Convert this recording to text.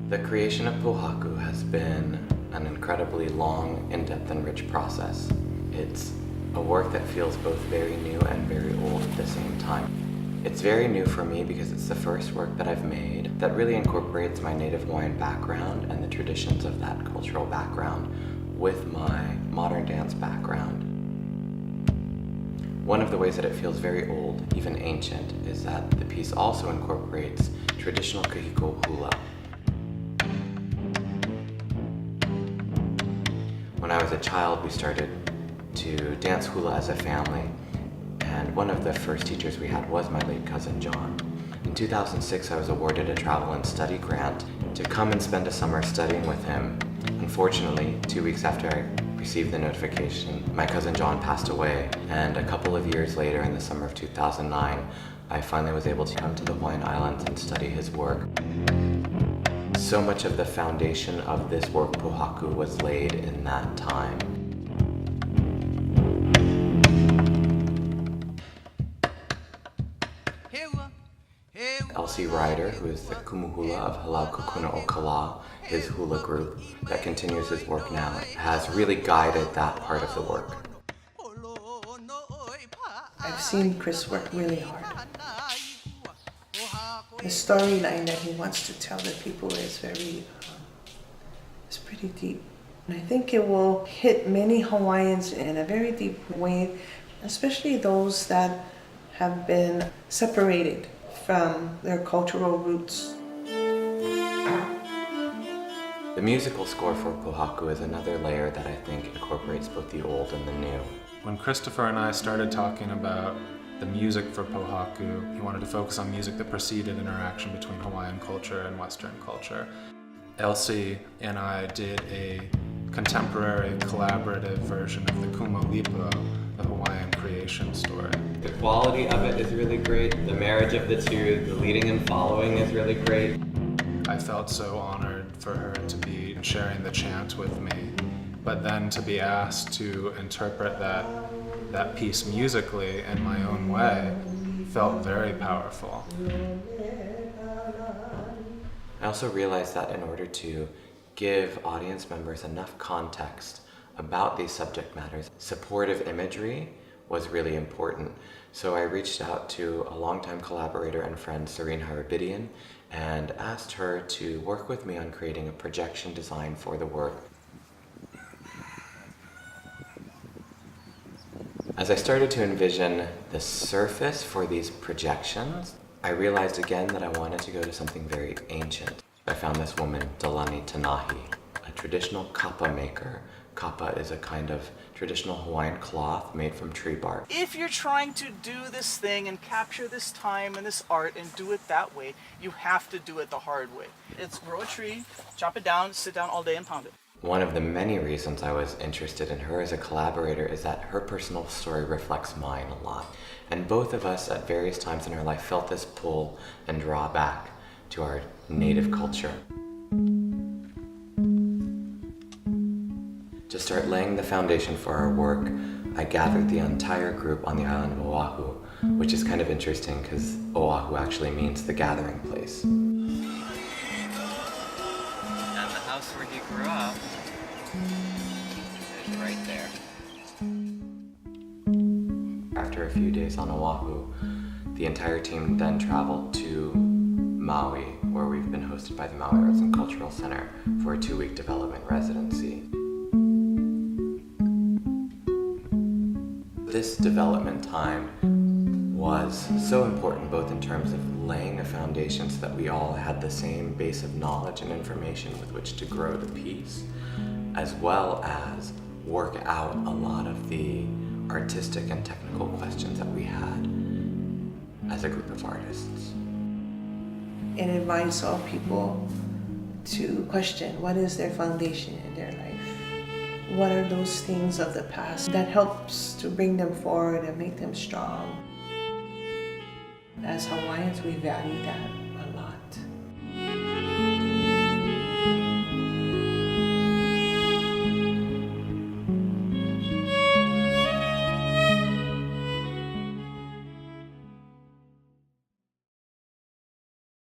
The creation of Pōhaku has been an incredibly long, in-depth, and rich process. It's a work that feels both very new and very old at the same time. It's very new for me because it's the first work that I've made that really incorporates my Native Hawaiian background and the traditions of that cultural background with my modern dance background. One of the ways that it feels very old, even ancient, is that the piece also incorporates traditional kahiko hula. When I was a child, we started to dance hula as a family, and one of the first teachers we had was my late cousin John. In 2006, I was awarded a travel and study grant to come and spend a summer studying with him. Unfortunately, 2 weeks after I received the notification, my cousin John passed away, and a couple of years later, in the summer of 2009, I finally was able to come to the Hawaiian Islands and study his work. So much of the foundation of this work, Pōhaku, was laid in that time. Elsie Ryder, who is the kumuhula of Halau Kukuna o Kala, his hula group that continues his work now, has really guided that part of the work. I've seen Chris work really hard. The storyline that he wants to tell the people is it's pretty deep. And I think it will hit many Hawaiians in a very deep way, especially those that have been separated from their cultural roots. The musical score for Pōhaku is another layer that I think incorporates both the old and the new. When Christopher and I started talking about the music for Pōhaku, he wanted to focus on music that preceded interaction between Hawaiian culture and Western culture. Elsie and I did a contemporary collaborative version of the Kuma Lipo, the Hawaiian creation story. The quality of it is really great. The marriage of the two, the leading and following is really great. I felt so honored for her to be sharing the chant with me, but then to be asked to interpret that piece musically in my own way felt very powerful. I also realized that in order to give audience members enough context about these subject matters, supportive imagery was really important. So I reached out to a longtime collaborator and friend, Serene Harabidian, and asked her to work with me on creating a projection design for the work. As I started to envision the surface for these projections, I realized again that I wanted to go to something very ancient. I found this woman, Delani Tanahi, a traditional kapa maker. Kapa is a kind of traditional Hawaiian cloth made from tree bark. If you're trying to do this thing and capture this time and this art and do it that way, you have to do it the hard way. It's grow a tree, chop it down, sit down all day and pound it. One of the many reasons I was interested in her as a collaborator is that her personal story reflects mine a lot. And both of us at various times in our life felt this pull and draw back to our native culture. To start laying the foundation for our work, I gathered the entire group on the island of Oahu, which is kind of interesting because Oahu actually means the gathering place. And the house where he grew up is right there. After a few days on Oahu, the entire team then traveled to Maui, where we've been hosted by the Maui Arts and Cultural Center for a 2-week development residency. This development time was so important both in terms of laying a foundation so that we all had the same base of knowledge and information with which to grow the piece, as well as work out a lot of the artistic and technical questions that we had as a group of artists. It invites all people to question what is their foundation in their life. What are those things of the past that helps to bring them forward and make them strong? As Hawaiians, we value that.